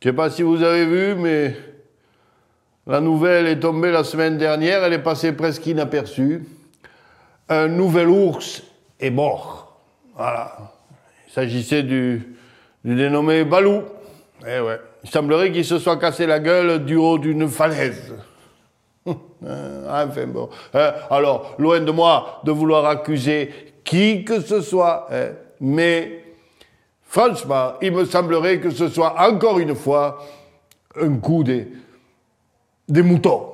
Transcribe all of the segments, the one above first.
Je ne sais pas si vous avez vu, mais la nouvelle est tombée la semaine dernière, elle est passée presque inaperçue. Un nouvel ours est mort. Voilà. Il s'agissait du dénommé Balou. Eh ouais. Il semblerait qu'il se soit cassé la gueule du haut d'une falaise. Enfin bon. Alors, loin de moi de vouloir accuser qui que ce soit, mais franchement, il me semblerait que ce soit encore une fois un coup des moutons.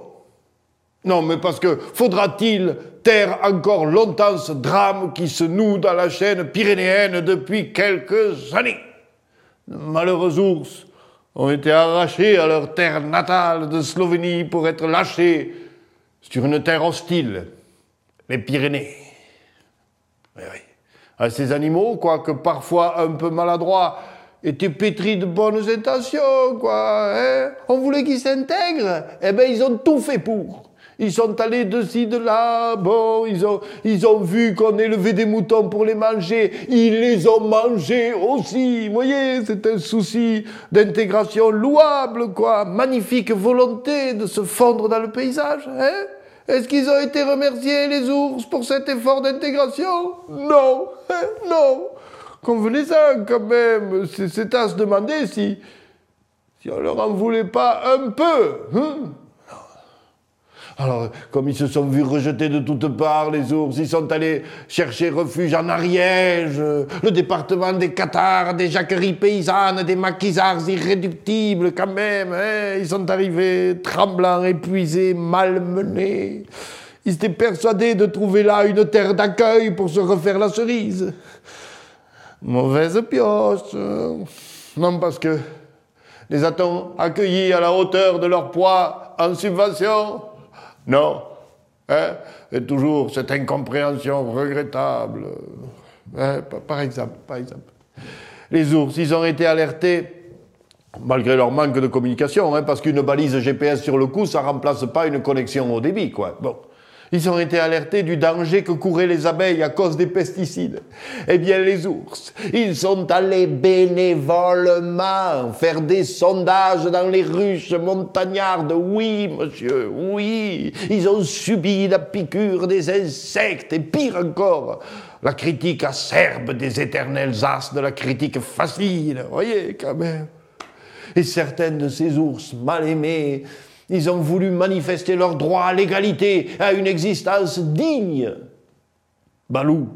Non, mais parce que faudra-t-il taire encore longtemps ce drame qui se noue dans la chaîne pyrénéenne depuis quelques années? De malheureux ours ont été arrachés à leur terre natale de Slovénie pour être lâchés sur une terre hostile, les Pyrénées. Oui, oui. Ces animaux, quoique parfois un peu maladroits, étaient pétris de bonnes intentions, quoi. On voulait qu'ils s'intègrent. Eh ben, ils ont tout fait pour. Ils sont allés de ci, de là, bon, ils ont vu qu'on élevait des moutons pour les manger, ils les ont mangés aussi, vous voyez, c'est un souci d'intégration louable, quoi, magnifique volonté de se fondre dans le paysage, hein? Est-ce qu'ils ont été remerciés, les ours, pour cet effort d'intégration? Non, non. Convenez-en, quand même, c'est à se demander si on leur en voulait pas un peu, hein? Alors, comme ils se sont vus rejetés de toutes parts, les ours, ils sont allés chercher refuge en Ariège, le département des Cathares, des jacqueries paysannes, des maquisards irréductibles quand même. Hein. Ils sont arrivés tremblants, épuisés, malmenés. Ils étaient persuadés de trouver là une terre d'accueil pour se refaire la cerise. Mauvaise pioche. Non, parce que les a-t-on accueillis à la hauteur de leur poids en subvention? Non, hein? Et toujours cette incompréhension regrettable. Hein? Par exemple. Les ours, ils ont été alertés, malgré leur manque de communication, hein, parce qu'une balise GPS sur le cou, ça remplace pas une connexion au débit, quoi. Bon. Ils ont été alertés du danger que couraient les abeilles à cause des pesticides. Eh bien, les ours, ils sont allés bénévolement faire des sondages dans les ruches montagnardes. Oui, monsieur, oui. Ils ont subi la piqûre des insectes et pire encore, la critique acerbe des éternels as de la critique facile. Vous voyez, quand même. Et certaines de ces ours mal aimés, ils ont voulu manifester leur droit à l'égalité, à une existence digne. Balou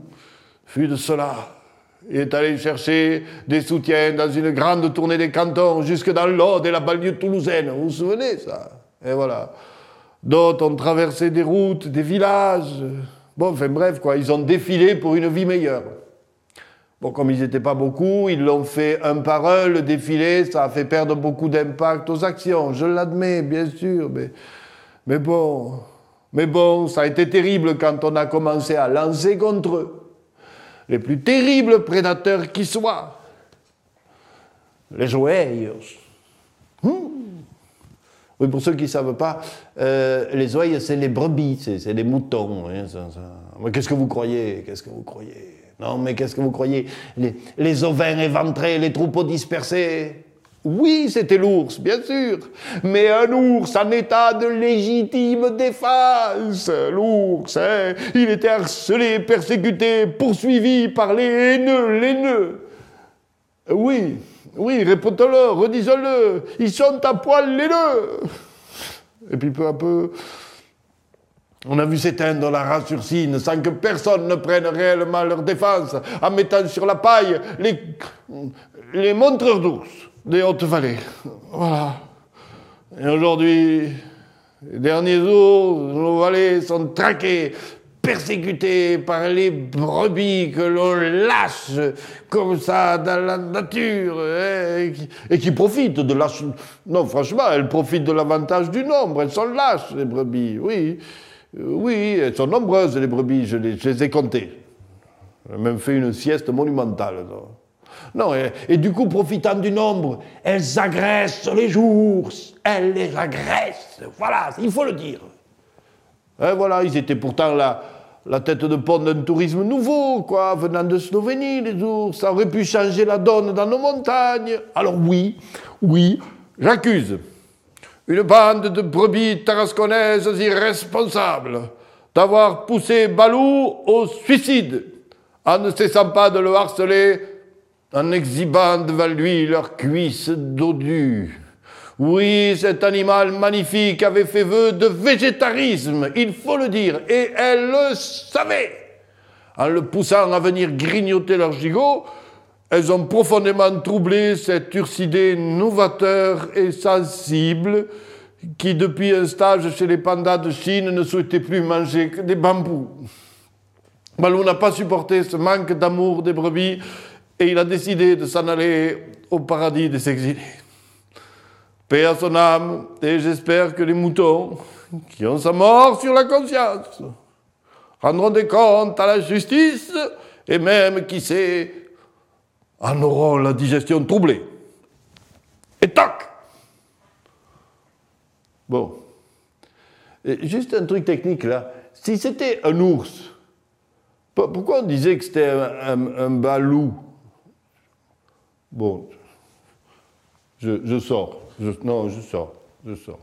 fut de cela. Il est allé chercher des soutiens dans une grande tournée des cantons, jusque dans l'Aude et la banlieue toulousaine. Vous vous souvenez, ça? Et voilà. D'autres ont traversé des routes, des villages. Bon, enfin bref, quoi. Ils ont défilé pour une vie meilleure. Bon, comme ils n'étaient pas beaucoup, ils l'ont fait un par un, le défilé, ça a fait perdre beaucoup d'impact aux actions, je l'admets, bien sûr, mais bon, ça a été terrible quand on a commencé à lancer contre eux les plus terribles prédateurs qui soient, les ouailles. Oui, pour ceux qui ne savent pas, les ouailles, c'est les brebis, c'est les moutons. Hein, Mais qu'est-ce que vous croyez? Non, mais qu'est-ce que vous croyez? Les ovins éventrés, les troupeaux dispersés? Oui, c'était l'ours, bien sûr. Mais un ours en état de légitime défense. L'ours, hein, il était harcelé, persécuté, poursuivi par les haineux. Oui, répétons-le, redisons-le. Ils sont à poil laineux. Et puis peu à peu, on a vu s'éteindre la race ursine sans que personne ne prenne réellement leur défense en mettant sur la paille les montreurs d'ours des Hautes-Vallées. Voilà. Et aujourd'hui, les derniers ours de nos vallées sont traqués, persécutés par les brebis que l'on lâche comme ça dans la nature, hein, et qui profitent de la... Non, franchement, elles profitent de l'avantage du nombre, elles sont lâches, les brebis, oui. Oui, elles sont nombreuses, les brebis, je les ai comptées. J'ai même fait une sieste monumentale. Non, et du coup, profitant du nombre, elles agressent les ours. Elles les agressent. Voilà, il faut le dire. Et voilà, ils étaient pourtant la tête de pont d'un tourisme nouveau, quoi, venant de Slovénie, les ours. Ça aurait pu changer la donne dans nos montagnes. Alors oui, J'accuse une bande de brebis tarasconnaises irresponsables d'avoir poussé Balou au suicide en ne cessant pas de le harceler en exhibant devant lui leurs cuisses dodues. Oui, cet animal magnifique avait fait vœu de végétarisme, il faut le dire, et elle le savait. En le poussant à venir grignoter leur gigot, elles ont profondément troublé cet ursidé novateur et sensible qui, depuis un stage chez les pandas de Chine, ne souhaitait plus manger que des bambous. Balou n'a pas supporté ce manque d'amour des brebis et il a décidé de s'en aller au paradis des exilés. Paix à son âme, et j'espère que les moutons, qui ont sa mort sur la conscience, rendront des comptes à la justice et même, qui sait, en auront la digestion troublée. Et tac! Bon. Et juste un truc technique là. Si c'était un ours, pourquoi on disait que c'était un balou? Bon. Je sors. Je sors.